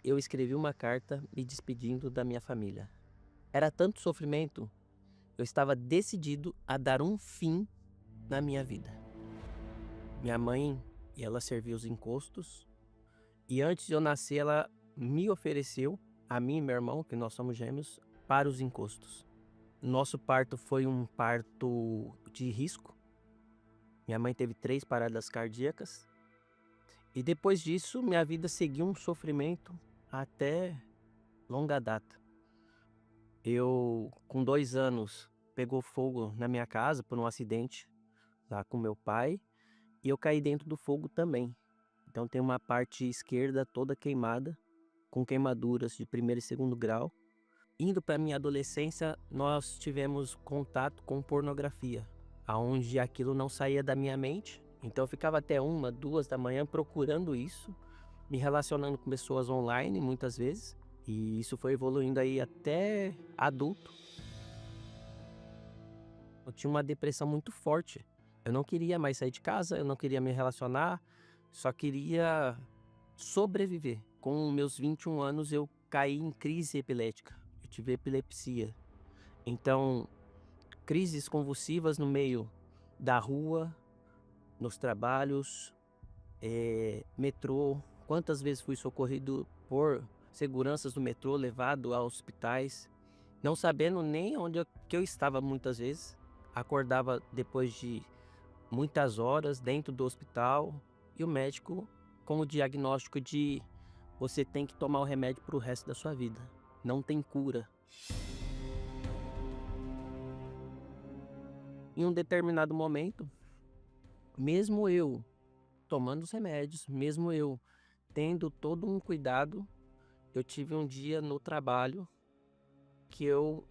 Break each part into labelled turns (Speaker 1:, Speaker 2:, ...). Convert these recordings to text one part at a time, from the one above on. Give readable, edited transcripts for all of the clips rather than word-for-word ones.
Speaker 1: eu escrevi uma carta me despedindo da minha família. Era tanto sofrimento, eu estava decidido a dar um fim na minha vida. Minha mãe, ela serviu os encostos e antes de eu nascer ela me ofereceu, a mim e meu irmão, que nós somos gêmeos, para os encostos. Nosso parto foi um parto de risco. Minha mãe teve 3 paradas cardíacas e depois disso minha vida seguiu um sofrimento até longa data. Eu, com 2 anos, pegou fogo na minha casa por um acidente lá com meu pai, e eu caí dentro do fogo também. Então tem uma parte esquerda toda queimada, com queimaduras de primeiro e segundo grau. Indo para minha adolescência, nós tivemos contato com pornografia, aonde aquilo não saía da minha mente. Então eu ficava até 1, 2 da manhã procurando isso, me relacionando com pessoas online muitas vezes, e isso foi evoluindo aí até adulto. Eu tinha uma depressão muito forte. Eu não queria mais sair de casa, eu não queria me relacionar, só queria sobreviver. Com meus 21 anos eu caí em crise epilética, eu tive epilepsia. Então, crises convulsivas no meio da rua, nos trabalhos, metrô. Quantas vezes fui socorrido por seguranças do metrô, levado a hospitais, não sabendo nem onde que eu estava muitas vezes. Acordava depois de muitas horas dentro do hospital e o médico com o diagnóstico de você tem que tomar o remédio para o resto da sua vida, não tem cura. Em um determinado momento, mesmo eu tomando os remédios, mesmo eu tendo todo um cuidado, eu tive um dia no trabalho que eu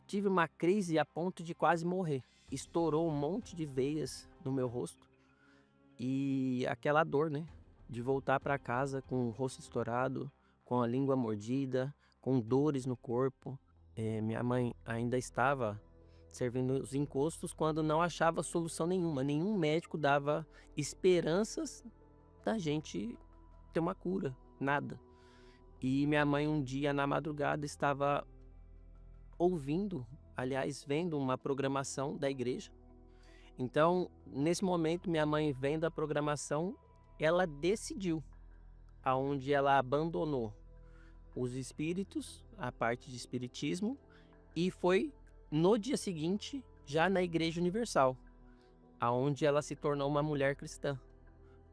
Speaker 1: tive uma crise a ponto de quase morrer. Estourou um monte de veias no meu rosto e aquela dor, né, de voltar para casa com o rosto estourado, com a língua mordida, com dores no corpo. Minha mãe ainda estava servindo os encostos quando não achava solução nenhuma. Nenhum médico dava esperanças da gente ter uma cura, nada. E minha mãe um dia na madrugada estava ouvindo, aliás, vendo uma programação da igreja. Então, nesse momento, minha mãe vendo a programação, ela decidiu, aonde ela abandonou os espíritos, a parte de espiritismo, e foi no dia seguinte, já na Igreja Universal, aonde ela se tornou uma mulher cristã,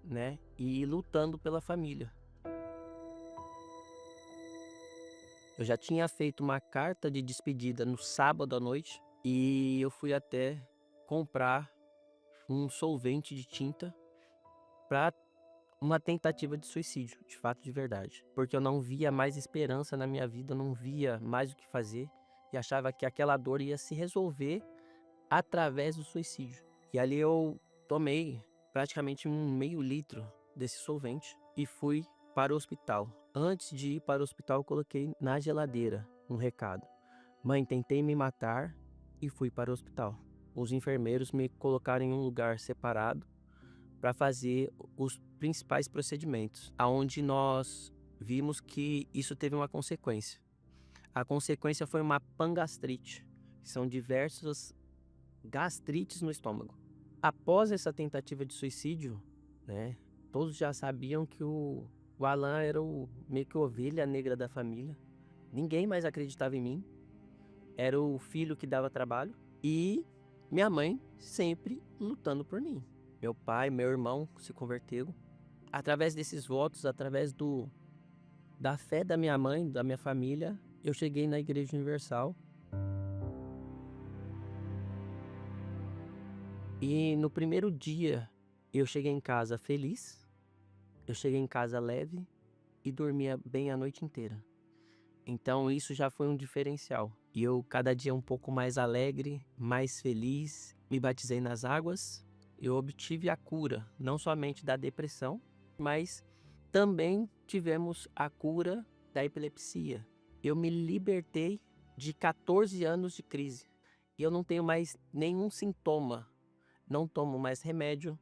Speaker 1: né? E lutando pela família. Eu já tinha feito uma carta de despedida no sábado à noite e eu fui até comprar um solvente de tinta para uma tentativa de suicídio, de fato, de verdade. Porque eu não via mais esperança na minha vida, eu não via mais o que fazer e achava que aquela dor ia se resolver através do suicídio. E ali eu tomei praticamente um meio litro desse solvente e fui para o hospital. Antes de ir para o hospital, eu coloquei na geladeira um recado: mãe, tentei me matar e fui para o hospital. Os enfermeiros me colocaram em um lugar separado para fazer os principais procedimentos, aonde nós vimos que isso teve uma consequência. A consequência foi uma pangastrite, que são diversas gastrites no estômago. Após essa tentativa de suicídio, né, todos já sabiam que o Alan era meio que a ovelha negra da família. Ninguém mais acreditava em mim. Era o filho que dava trabalho e minha mãe sempre lutando por mim. Meu pai, meu irmão se converteram. Através desses votos, através da fé da minha mãe, da minha família, eu cheguei na Igreja Universal. E no primeiro dia eu cheguei em casa feliz, eu cheguei em casa leve e dormia bem a noite inteira. Então isso já foi um diferencial. E eu cada dia um pouco mais alegre, mais feliz, me batizei nas águas. Eu obtive a cura, não somente da depressão, mas também tivemos a cura da epilepsia. Eu me libertei de 14 anos de crise. E eu não tenho mais nenhum sintoma. Não tomo mais remédio,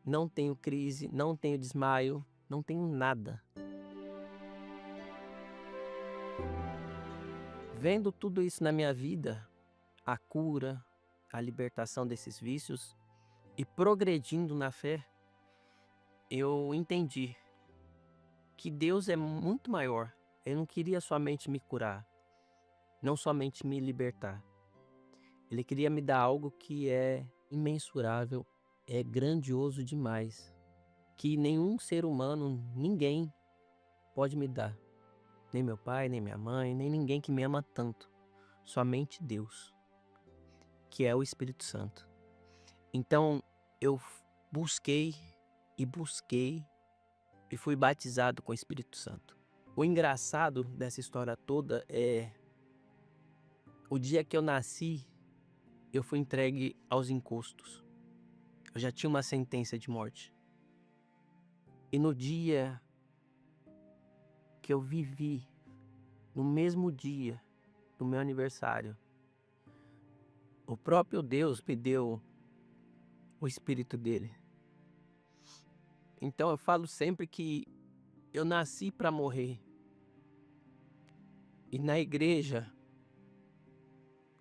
Speaker 1: não tenho crise, não tenho desmaio, não tenho nada. Vendo tudo isso na minha vida, a cura, a libertação desses vícios e progredindo na fé, eu entendi que Deus é muito maior. Ele não queria somente me curar, não somente me libertar. Ele queria me dar algo que é imensurável, é grandioso demais, que nenhum ser humano, ninguém pode me dar. Nem meu pai, nem minha mãe, nem ninguém que me ama tanto. Somente Deus, que é o Espírito Santo. Então eu busquei e busquei e fui batizado com o Espírito Santo. O engraçado dessa história toda é o dia que eu nasci, eu fui entregue aos encostos. Eu já tinha uma sentença de morte. E no dia que eu vivi, no mesmo dia do meu aniversário, o próprio Deus me deu o Espírito dele. Então eu falo sempre que eu nasci para morrer. E na igreja,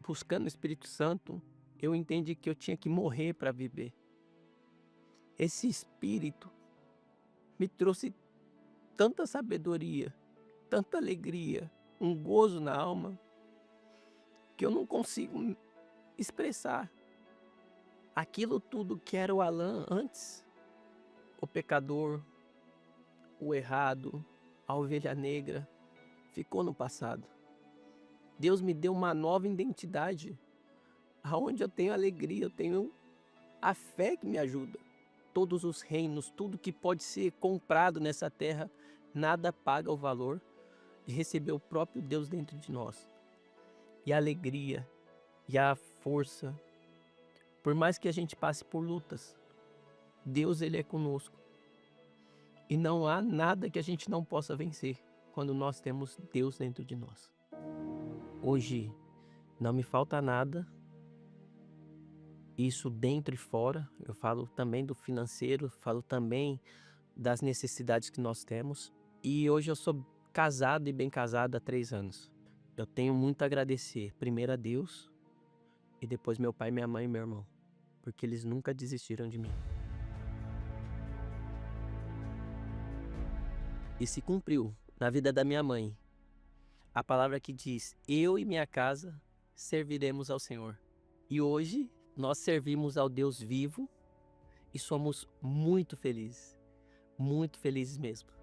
Speaker 1: buscando o Espírito Santo, eu entendi que eu tinha que morrer para viver. Esse Espírito me trouxe tanta sabedoria, tanta alegria, um gozo na alma, que eu não consigo expressar. Aquilo tudo que era o Alan antes, o pecador, o errado, a ovelha negra, ficou no passado. Deus me deu uma nova identidade, aonde eu tenho alegria, eu tenho a fé que me ajuda. Todos os reinos, tudo que pode ser comprado nessa terra, nada paga o valor de receber o próprio Deus dentro de nós. E a alegria, e a força, por mais que a gente passe por lutas, Deus ele é conosco. E não há nada que a gente não possa vencer quando nós temos Deus dentro de nós. Hoje não me falta nada, isso dentro e fora. Eu falo também do financeiro, falo também das necessidades que nós temos. E hoje eu sou casado e bem casado há 3 anos. Eu tenho muito a agradecer, primeiro a Deus e depois meu pai, minha mãe e meu irmão, porque eles nunca desistiram de mim. E se cumpriu na vida da minha mãe a palavra que diz: eu e minha casa serviremos ao Senhor. E hoje nós servimos ao Deus vivo e somos muito felizes mesmo.